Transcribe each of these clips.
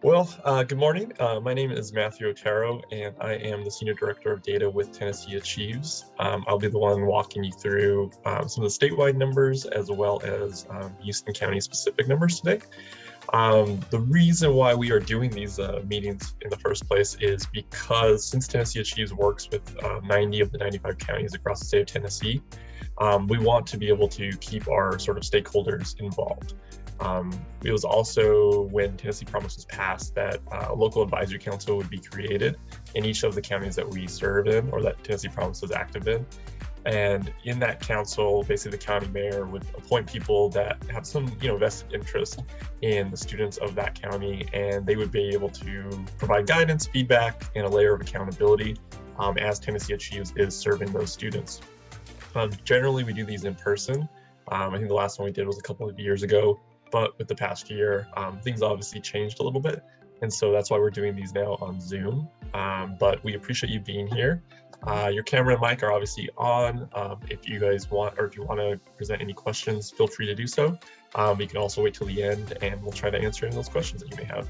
Good morning. My name is Matthew Otero, and I am the Senior Director of Data with tnAchieves. I'll be the one walking you through some of the statewide numbers as well as Houston County specific numbers today. The reason why we are doing these meetings in the first place is because since tnAchieves works with 90 of the 95 counties across the state of Tennessee, we want to be able to keep our sort of stakeholders involved. It was also when Tennessee Promise was passed that a local advisory council would be created in each of the counties that we serve in or that Tennessee Promise is active in. And in that council, basically the county mayor would appoint people that have some, vested interest in the students of that county, and they would be able to provide guidance, feedback, and a layer of accountability as tnAchieves is serving those students. Generally, we do these in person. I think the last one we did was a couple of years ago, but with the past year, things obviously changed a little bit. And so that's why we're doing these now on Zoom. But we appreciate you being here. Your camera and mic are obviously on. If you guys want, or if you want to present any questions, feel free to do so. You can also wait till the end and we'll try to answer any of those questions that you may have.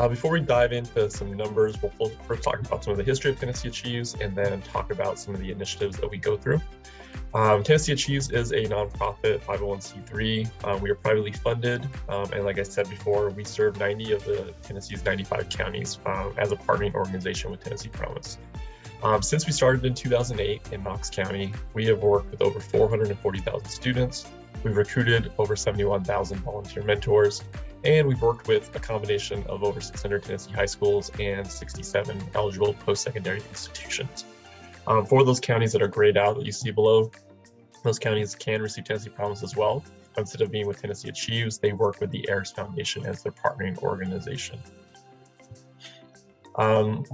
Before we dive into some numbers, we'll first talk about some of the history of tnAchieves and then talk about some of the initiatives that we go through. tnAchieves is a nonprofit 501c3. We are privately funded, and like I said before, we serve 90 of the Tennessee's 95 counties as a partnering organization with Tennessee Promise. Since we started in 2008 in Knox County, we have worked with over 440,000 students. We've recruited over 71,000 volunteer mentors, and we've worked with a combination of over 600 Tennessee high schools and 67 eligible post-secondary institutions. For those counties that are grayed out that you see below, those counties can receive Tennessee Promise as well. Instead of being with tnAchieves, they work with the AIRS Foundation as their partnering organization.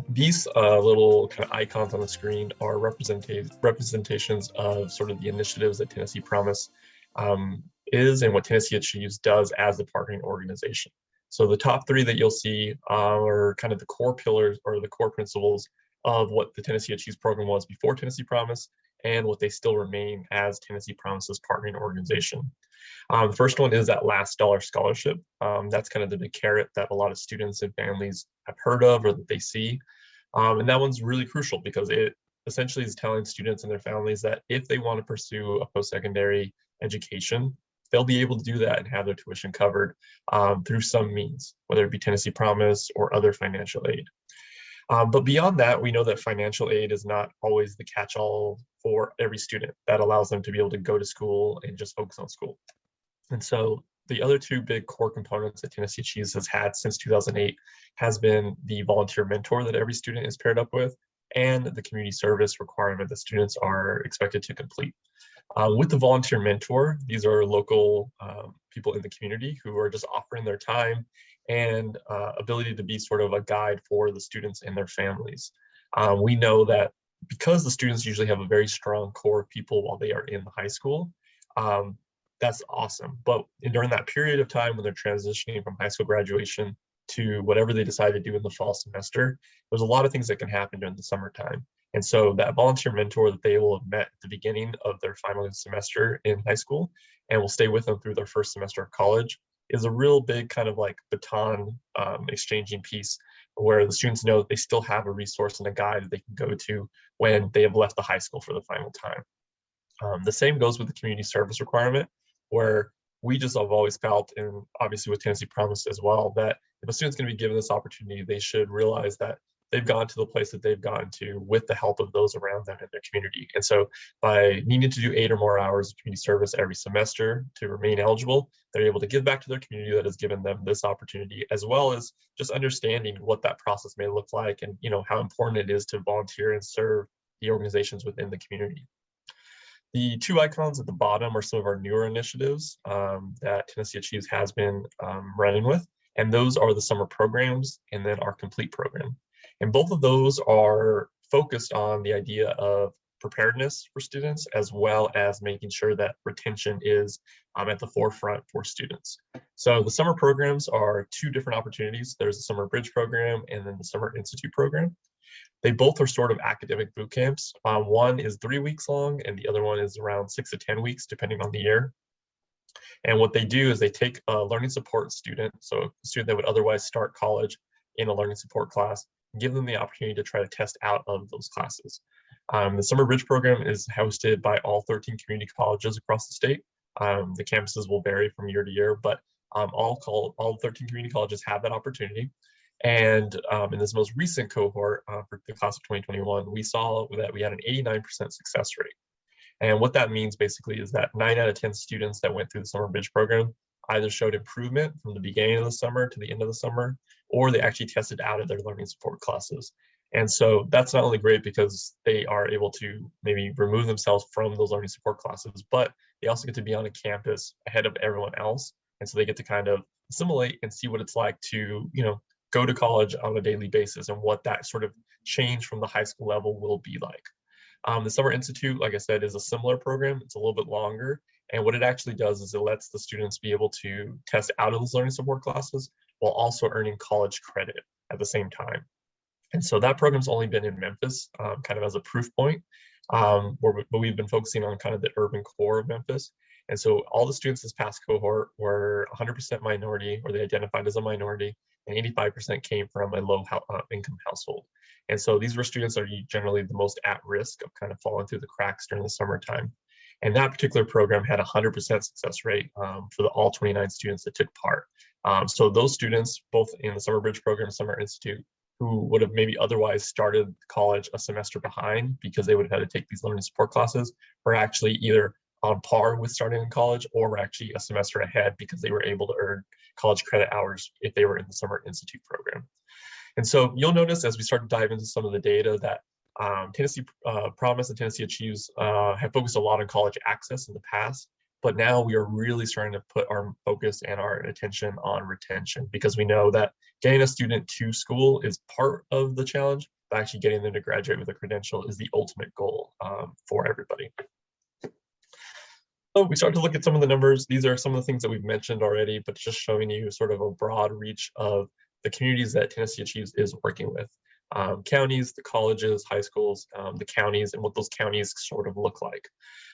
These little kind of icons on the screen are representations of sort of the initiatives that Tennessee Promise is and what tnAchieves does as a partnering organization. So the top three that you'll see are kind of the core pillars or the core principles of what the tnAchieves program was before Tennessee Promise and what they still remain as Tennessee Promise's partnering organization. The first one is that last dollar scholarship. That's kind of the big carrot that a lot of students and families have heard of or that they see. And that one's really crucial because it essentially is telling students and their families that if they want to pursue a post-secondary education, they'll be able to do that and have their tuition covered through some means, whether it be Tennessee Promise or other financial aid. But beyond that, we know that financial aid is not always the catch-all for every student that allows them to be able to go to school and just focus on school. And so the other two big core components that tnAchieves has had since 2008 has been the volunteer mentor that every student is paired up with and the community service requirement that students are expected to complete. With the volunteer mentor, these are local people in the community who are just offering their time and ability to be sort of a guide for the students and their families. We know that because the students usually have a very strong core of people while they are in the high school, that's awesome. But during that period of time when they're transitioning from high school graduation to whatever they decide to do in the fall semester, there's a lot of things that can happen during the summertime. And so that volunteer mentor that they will have met at the beginning of their final semester in high school and will stay with them through their first semester of college is a real big kind of like baton exchanging piece where the students know that they still have a resource and a guide that they can go to when they have left the high school for the final time. The same goes with the community service requirement, where we just have always felt, and obviously with Tennessee Promise as well, that if a student's going to be given this opportunity, they should realize that they've gone to the place that they've gotten to with the help of those around them in their community. And so by needing to do 8 or more hours of community service every semester to remain eligible, they're able to give back to their community that has given them this opportunity, as well as just understanding what that process may look like and how important it is to volunteer and serve the organizations within the community. The two icons at the bottom are some of our newer initiatives that tnAchieves has been running with, and those are the summer programs and then our complete program. And both of those are focused on the idea of preparedness for students, as well as making sure that retention is at the forefront for students. So the summer programs are two different opportunities. There's the Summer Bridge program and then the Summer Institute program. They both are sort of academic boot camps. One is 3 weeks long and the other one is around 6 to 10 weeks, depending on the year. And what they do is they take a learning support student, so a student that would otherwise start college in a learning support class, and give them the opportunity to try to test out of those classes. The Summer Bridge program is hosted by all 13 community colleges across the state. The campuses will vary from year to year, but all 13 community colleges have that opportunity. And in this most recent cohort for the class of 2021, we saw that we had an 89% success rate. And what that means basically is that 9 out of 10 students that went through the Summer Bridge program either showed improvement from the beginning of the summer to the end of the summer, or they actually tested out of their learning support classes. And so that's not only great because they are able to maybe remove themselves from those learning support classes, but they also get to be on a campus ahead of everyone else. And so they get to kind of assimilate and see what it's like to, go to college on a daily basis and what that sort of change from the high school level will be like. The Summer Institute, like I said, is a similar program. It's a little bit longer. And what it actually does is it lets the students be able to test out of those learning support classes while also earning college credit at the same time. And so that program's only been in Memphis, kind of as a proof point, but we've been focusing on kind of the urban core of Memphis. And so all the students this past cohort were 100% minority, or they identified as a minority, and 85% came from a low income household. And so these were students that are generally the most at risk of kind of falling through the cracks during the summertime. And that particular program had a 100% success rate for all 29 students that took part. So those students, both in the Summer Bridge program and Summer Institute, who would have maybe otherwise started college a semester behind because they would have had to take these learning support classes, were actually either on par with starting in college or were actually a semester ahead because they were able to earn college credit hours if they were in the Summer Institute program. And so you'll notice as we start to dive into some of the data that Tennessee Promise and Tennessee Achieves have focused a lot on college access in the past, but now we are really starting to put our focus and our attention on retention, because we know that getting a student to school is part of the challenge, but actually getting them to graduate with a credential is the ultimate goal for everybody. So we start to look at some of the numbers. These are some of the things that we've mentioned already, but just showing you sort of a broad reach of the communities that Tennessee Achieves is working with. Counties, the colleges, high schools, the counties, and what those counties sort of look like.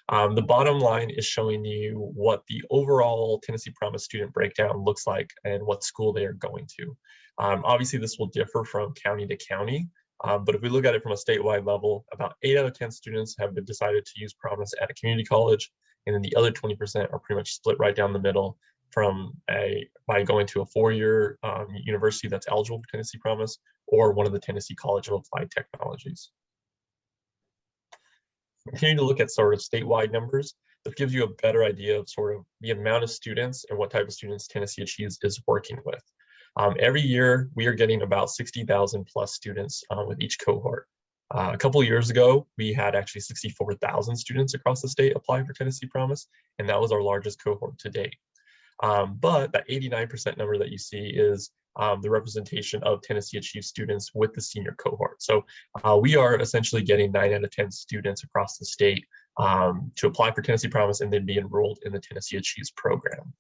The bottom line is showing you what the overall Tennessee Promise student breakdown looks like and what school they are going to. Obviously, this will differ from county to county, but if we look at it from a statewide level, about 8 out of 10 students have been decided to use Promise at a community college, and then the other 20% are pretty much split right down the middle by going to a 4-year university that's eligible for Tennessee Promise, or one of the Tennessee College of Applied Technologies. Continue to look at sort of statewide numbers. That gives you a better idea of sort of the amount of students and what type of students Tennessee Achieves is working with. Every year, we are getting about 60,000 plus students with each cohort. A couple of years ago, we had actually 64,000 students across the state apply for Tennessee Promise, and that was our largest cohort to date. But that 89% number that you see is the representation of Tennessee Achieves students with the senior cohort. So we are essentially getting 9 out of 10 students across the state to apply for Tennessee Promise and then be enrolled in the Tennessee Achieves program.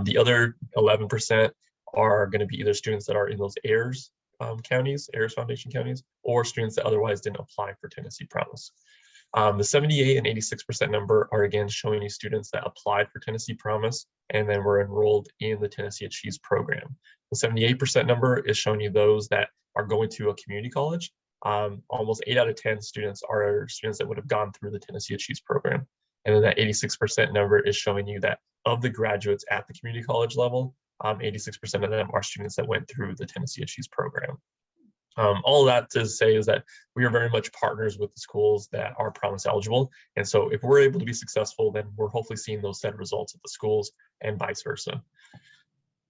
The other 11% are going to be either students that are in those AIRS counties, AIRS Foundation counties, or students that otherwise didn't apply for Tennessee Promise. The 78 and 86% number are again showing you students that applied for Tennessee Promise and then were enrolled in the Tennessee Achieves program. The 78% number is showing you those that are going to a community college. Almost 8 out of 10 students are students that would have gone through the Tennessee Achieves program. And then that 86% number is showing you that of the graduates at the community college level, 86% of them are students that went through the Tennessee Achieves program. All that to say is that we are very much partners with the schools that are Promise eligible. And so if we're able to be successful, then we're hopefully seeing those said results at the schools and vice versa.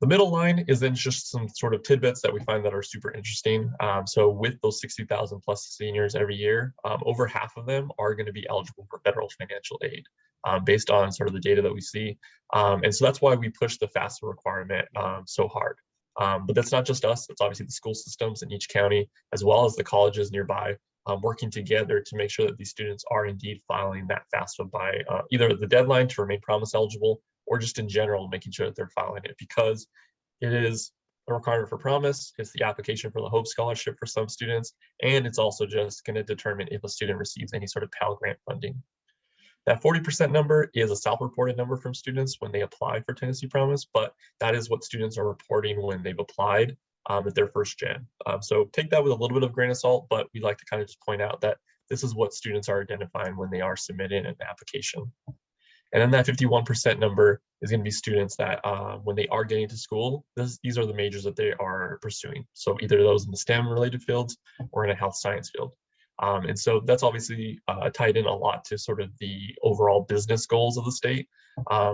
The middle line is then just some sort of tidbits that we find that are super interesting. So with those 60,000 plus seniors every year, over half of them are going to be eligible for federal financial aid based on sort of the data that we see. And so that's why we push the FAFSA requirement so hard. But that's not just us, it's obviously the school systems in each county, as well as the colleges nearby, working together to make sure that these students are indeed filing that FAFSA by either the deadline to remain Promise eligible, or just in general, making sure that they're filing it, because it is a requirement for Promise, it's the application for the Hope Scholarship for some students, and it's also just going to determine if a student receives any sort of Pell Grant funding. That 40% number is a self-reported number from students when they apply for Tennessee Promise, but that is what students are reporting when they've applied at their first gen. So take that with a little bit of grain of salt, but we'd like to kind of just point out that this is what students are identifying when they are submitting an application. And then that 51% number is going to be students that when they are getting to school, these are the majors that they are pursuing. So either those in the STEM related fields or in a health science field. And so that's obviously tied in a lot to sort of the overall business goals of the state,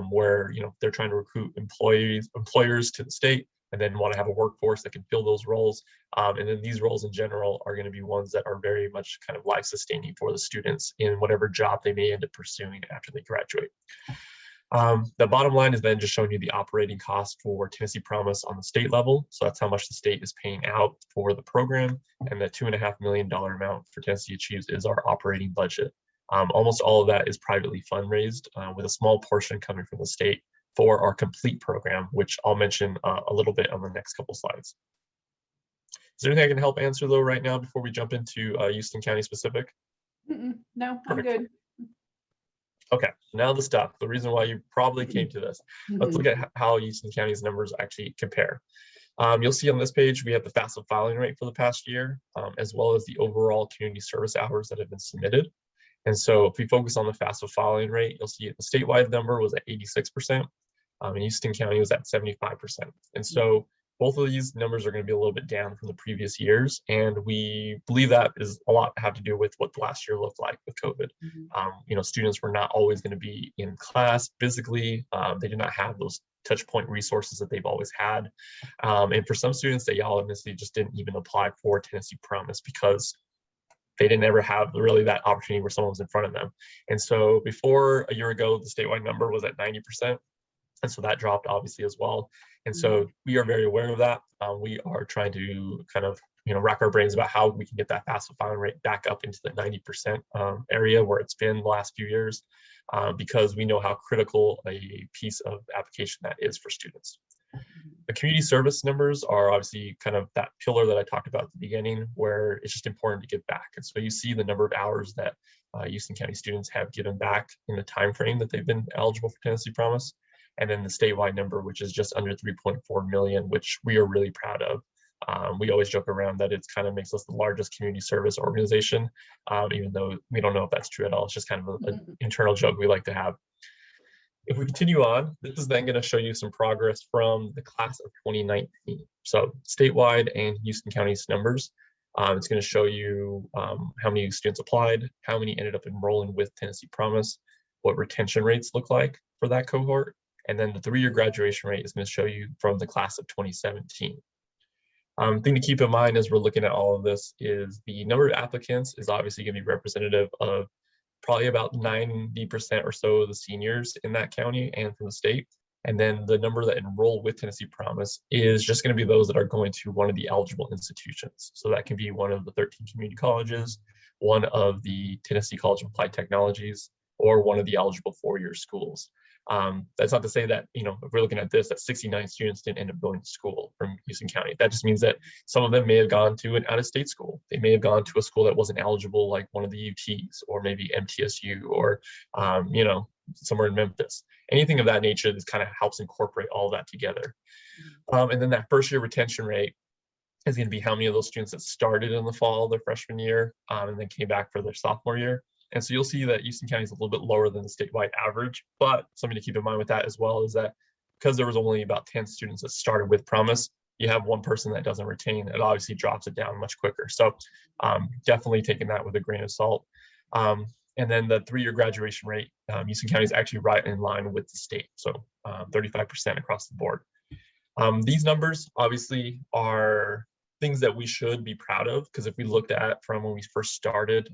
where they're trying to recruit employers to the state, and then want to have a workforce that can fill those roles. And then these roles in general are going to be ones that are very much kind of life sustaining for the students in whatever job they may end up pursuing after they graduate. The bottom line is then just showing you the operating cost for Tennessee Promise on the state level. So that's how much the state is paying out for the program. And the $2.5 million amount for Tennessee Achieves is our operating budget. Almost all of that is privately fundraised, with a small portion coming from the state for our complete program, which I'll mention a little bit on the next couple slides. Is there anything I can help answer though right now before we jump into Houston County specific? No, Perfect. I'm good. Okay, now the stuff, the reason why you probably came to this. Let's look at how Houston County's numbers actually compare. You'll see on this page, we have the FAFSA filing rate for the past year, as well as the overall community service hours that have been submitted. And so if we focus on the FAFSA filing rate, you'll see the statewide number was at 86%, and Houston County was at 75%. And so both of these numbers are going to be a little bit down from the previous years. And we believe that is a lot to have to do with what the last year looked like with COVID. Students were not always going to be in class physically. They did not have those touch point resources that they've always had. And for some students, they honestly just didn't even apply for Tennessee Promise because they didn't ever have really that opportunity where someone was in front of them. And so before a year ago, the statewide number was at 90%. And so that dropped obviously as well. And so we are very aware of that. We are trying to kind of, rack our brains about how we can get that FAFSA filing rate back up into the 90% area where it's been the last few years, because we know how critical a piece of application that is for students. The community service numbers are obviously kind of that pillar that I talked about at the beginning, where it's just important to give back. And so you see the number of hours that Houston County students have given back in the time frame that they've been eligible for Tennessee Promise, and then the statewide number, which is just under 3.4 million, which we are really proud of. We always joke around that it kind of makes us the largest community service organization, even though we don't know if that's true at all. It's just kind of an internal joke we like to have. If we continue on, this is then going to show you some progress from the class of 2019. So statewide and Houston County's numbers. It's going to show you how many students applied, how many ended up enrolling with Tennessee Promise, what retention rates look like for that cohort, and then the 3-year graduation rate is going to show you from the class of 2017. Thing to keep in mind as we're looking at all of this is the number of applicants is obviously going to be representative of probably about 90% or so of the seniors in that county and from the state. And then the number that enroll with Tennessee Promise is just going to be those that are going to one of the eligible institutions. So that can be one of the 13 community colleges, one of the Tennessee College of Applied Technologies, or one of the eligible 4-year schools. That's not to say that, if we're looking at this, that 69 students didn't end up going to school from Houston County. That just means that some of them may have gone to an out-of-state school. They may have gone to a school that wasn't eligible, like one of the UTs, or maybe MTSU, or, somewhere in Memphis. Anything of that nature that kind of helps incorporate all that together. And then that first year retention rate is going to be how many of those students that started in the fall of their freshman year and then came back for their sophomore year. And so you'll see that Houston County is a little bit lower than the statewide average, but something to keep in mind with that as well is that because there was only about 10 students that started with Promise, you have one person that doesn't retain, it obviously drops it down much quicker. So definitely taking that with a grain of salt. And then the 3-year graduation rate, Houston County is actually right in line with the state. So 35% across the board. These numbers obviously are things that we should be proud of, because if we looked at from when we first started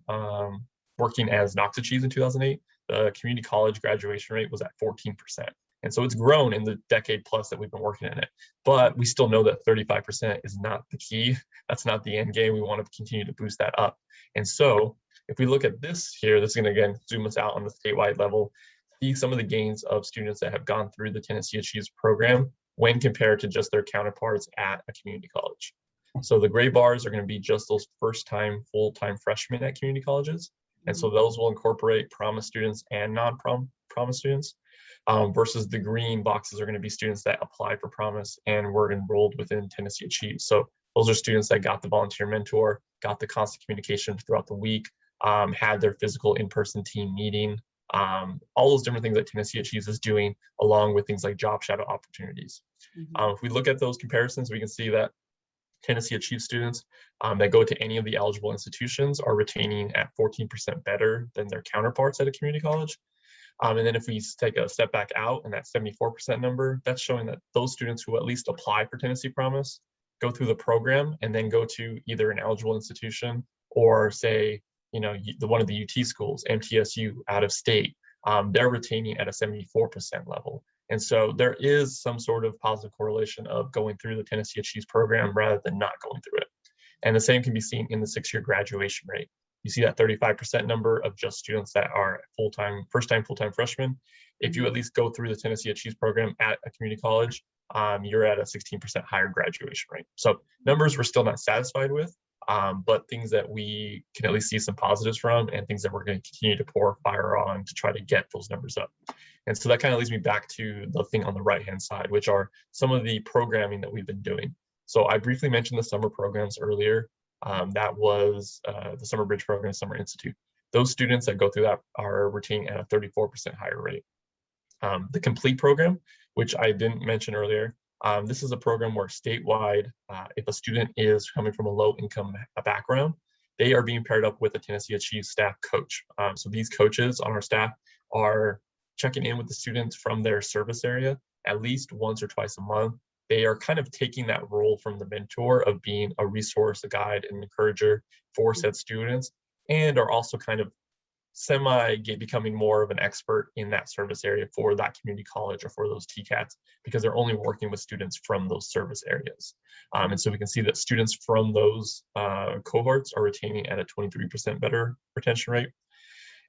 working as tnAchieves in 2008, the community college graduation rate was at 14%. And so it's grown in the decade plus that we've been working in it. But we still know that 35% is not the key. That's not the end game. We want to continue to boost that up. And so if we look at this here, this is going to again zoom us out on the statewide level, see some of the gains of students that have gone through the Tennessee Achieves program when compared to just their counterparts at a community college. So the gray bars are going to be just those first-time, full-time freshmen at community colleges. And so those will incorporate promise students and non-promise students, versus the green boxes are going to be students that apply for promise and were enrolled within Tennessee Achieves. So those are students that got the volunteer mentor, got the constant communication throughout the week, had their physical in-person team meeting, all those different things that Tennessee Achieves is doing, along with things like job shadow opportunities. If we look at those comparisons, we can see that Tennessee Achieves students that go to any of the eligible institutions are retaining at 14% better than their counterparts at a community college. And then if we take a step back out and that 74% number, that's showing that those students who at least apply for Tennessee Promise, go through the program, and then go to either an eligible institution or say, one of the UT schools, MTSU out of state, they're retaining at a 74% level. And so there is some sort of positive correlation of going through the Tennessee Achieves program rather than not going through it. And the same can be seen in the 6-year graduation rate. You see that 35% number of just students that are first-time full-time freshmen. If you at least go through the Tennessee Achieves program at a community college, you're at a 16% higher graduation rate. So numbers we're still not satisfied with, but things that we can at least see some positives from, and things that we're going to continue to pour fire on to try to get those numbers up. And so that kind of leads me back to the thing on the right-hand side, which are some of the programming that we've been doing. So I briefly mentioned the summer programs earlier. That was the Summer Bridge Program, Summer Institute. Those students that go through that are retaining at a 34% higher rate. The Complete program, which I didn't mention earlier, this is a program where statewide, if a student is coming from a low-income background, they are being paired up with a Tennessee Achieves staff coach. So these coaches on our staff are checking in with the students from their service area at least once or twice a month. They are kind of taking that role from the mentor of being a resource, a guide, an encourager for said students, and are also kind of becoming more of an expert in that service area for that community college or for those TCATs, because they're only working with students from those service areas. And so we can see that students from those cohorts are retaining at a 23% better retention rate.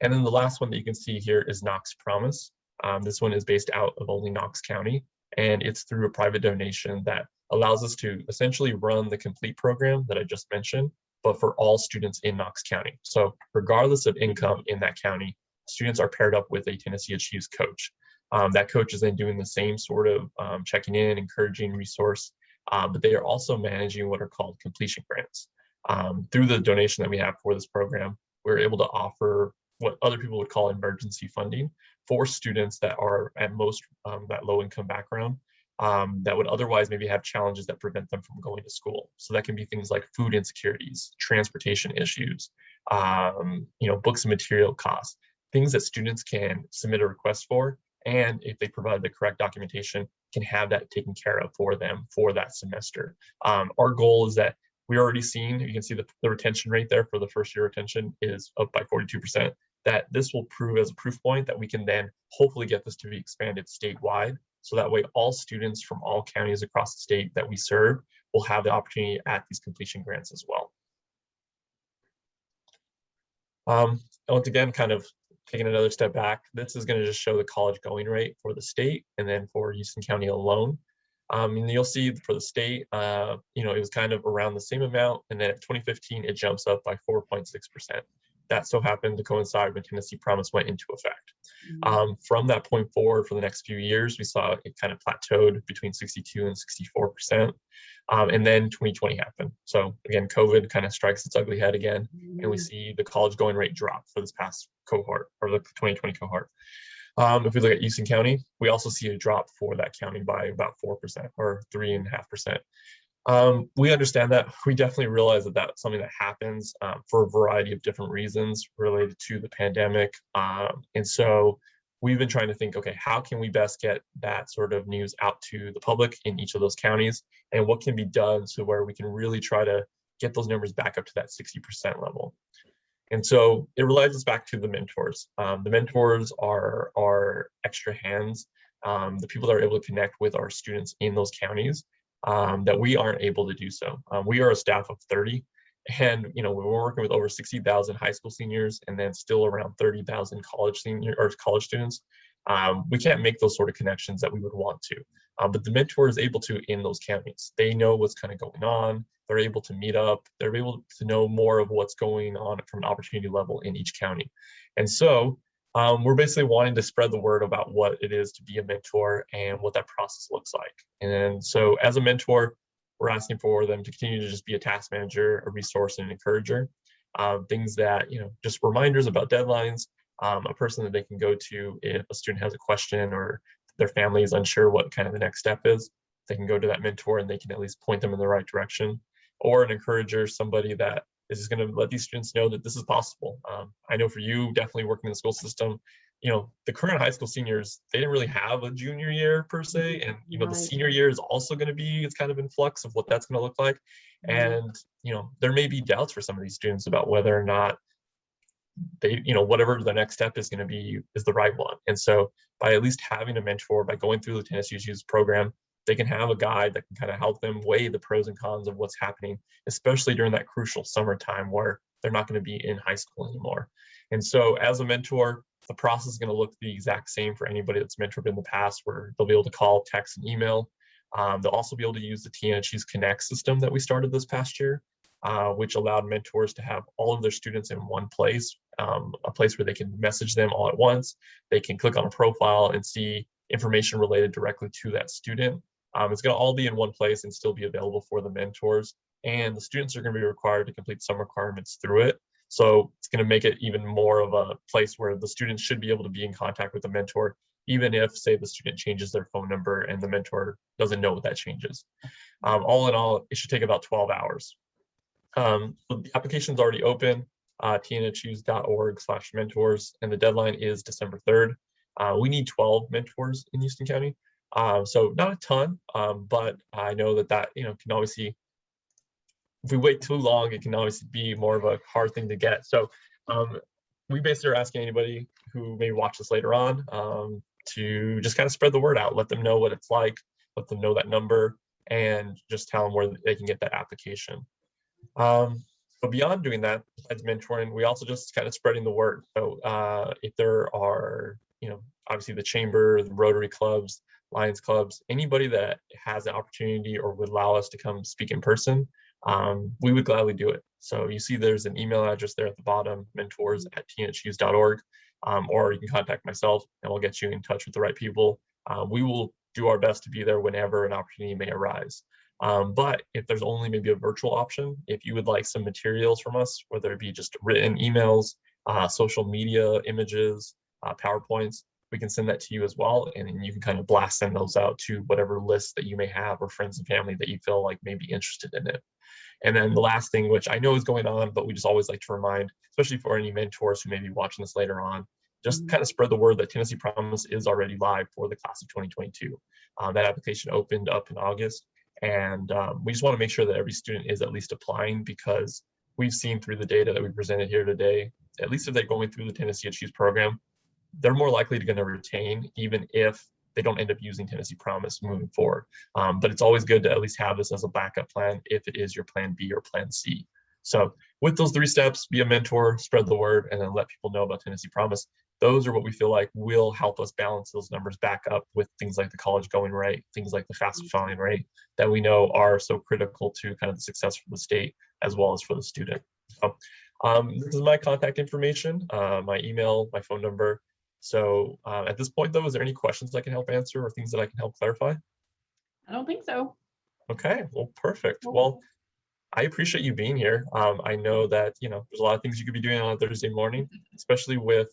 And then the last one that you can see here is Knox Promise. This one is based out of only Knox County, and it's through a private donation that allows us to essentially run the Complete program that I just mentioned, but for all students in Knox County. So regardless of income in that county, students are paired up with a Tennessee Achieves coach. That coach is then doing the same sort of checking in, encouraging resource, but they are also managing what are called completion grants. Through the donation that we have for this program, we're able to offer what other people would call emergency funding for students that are at most that low income background, that would otherwise maybe have challenges that prevent them from going to school. So that can be things like food insecurities, transportation issues, books and material costs, things that students can submit a request for, and if they provide the correct documentation, can have that taken care of for them for that semester. Our goal is that we're already seeing, you can see the retention rate there for the first year retention is up by 42%, that this will prove as a proof point that we can then hopefully get this to be expanded statewide. So that way all students from all counties across the state that we serve will have the opportunity at these completion grants as well. Once again, kind of taking another step back, this is going to just show the college going rate for the state and then for Houston County alone. And you'll see for the state, it was kind of around the same amount, and then at 2015, it jumps up by 4.6%. That so happened to coincide when Tennessee Promise went into effect. From that point forward, for the next few years, we saw it kind of plateaued between 62 and 64%. And then 2020 happened. So again, COVID kind of strikes its ugly head again, and we see the college going rate drop for this past cohort, or the 2020 cohort. If we look at Houston County, we also see a drop for that county by about 4% or 3.5%. We understand that. We definitely realize that that's something that happens for a variety of different reasons related to the pandemic. And so we've been trying to think, okay, how can we best get that sort of news out to the public in each of those counties, and what can be done so where we can really try to get those numbers back up to that 60% level. And so it relates us back to the mentors. The mentors are our extra hands, the people that are able to connect with our students in those counties that we aren't able to do so. We are a staff of 30, and we're working with over 60,000 high school seniors, and then still around 30,000 college students. We can't make those sort of connections that we would want to. But the mentor is able to in those counties. They know what's kind of going on. They're able to meet up. They're able to know more of what's going on from an opportunity level in each county. And so we're basically wanting to spread the word about what it is to be a mentor and what that process looks like. And so as a mentor, we're asking for them to continue to just be a task manager, a resource, and an encourager. Things that, just reminders about deadlines, a person that they can go to if a student has a question or their family is unsure what kind of the next step is. They can go to that mentor and they can at least point them in the right direction. Or an encourager, somebody that is just going to let these students know that this is possible. I know for you, definitely working in the school system, the current high school seniors, they didn't really have a junior year per se. And, the senior year is also going to be, it's kind of in flux of what that's going to look like. And, there may be doubts for some of these students about whether or not they, whatever the next step is going to be is the right one. And so by at least having a mentor, by going through the tnAchieves program, they can have a guide that can kind of help them weigh the pros and cons of what's happening, especially during that crucial summertime where they're not going to be in high school anymore. And so as a mentor, the process is going to look the exact same for anybody that's mentored in the past, where they'll be able to call, text, and email. They'll also be able to use the tnAchieves Connect system that we started this past year, which allowed mentors to have all of their students in one place, a place where they can message them all at once. They can click on a profile and see information related directly to that student. It's going to all be in one place and still be available for the mentors. And the students are going to be required to complete some requirements through it. So it's going to make it even more of a place where the students should be able to be in contact with the mentor, even if, say, the student changes their phone number and the mentor doesn't know what that changes. All in all, it should take about 12 hours. So the application's already open, tnAchieves.org/mentors, and the deadline is December 3rd. We need 12 mentors in Houston County. So not a ton, but I know that can obviously, if we wait too long, it can obviously be more of a hard thing to get. So we basically are asking anybody who may watch this later on to just kind of spread the word out, let them know what it's like, let them know that number, and just tell them where they can get that application. But beyond doing that, besides mentoring, we also just kind of spreading the word. So if there are, obviously the chamber, the Rotary clubs, Lions clubs, anybody that has an opportunity or would allow us to come speak in person, we would gladly do it. So you see there's an email address there at the bottom, mentors@tnAchieves.org, or you can contact myself and we'll get you in touch with the right people. We will do our best to be there whenever an opportunity may arise. But if there's only maybe a virtual option, if you would like some materials from us, whether it be just written emails, social media images, PowerPoints, we can send that to you as well. And then you can kind of blast send those out to whatever list that you may have or friends and family that you feel like may be interested in it. And then the last thing, which I know is going on, but we just always like to remind, especially for any mentors who may be watching this later on, just kind of spread the word that Tennessee Promise is already live for the class of 2022. That application opened up in August. And we just want to make sure that every student is at least applying, because we've seen through the data that we presented here today, at least if they're going through the tnAchieves program, they're more likely to going to retain, even if they don't end up using Tennessee Promise moving forward. But it's always good to at least have this as a backup plan if it is your plan B or plan C. So with those 3 steps, be a mentor, spread the word, and then let people know about Tennessee Promise. Those are what we feel like will help us balance those numbers back up with things like the college going rate, things like the FAFSA filing rate that we know are so critical to kind of the success for the state as well as for the student. So this is my contact information, my email, my phone number. So at this point, though, is there any questions I can help answer or things that I can help clarify? I don't think so. Okay, well, perfect. Well, I appreciate you being here. I know that, there's a lot of things you could be doing on a Thursday morning, especially with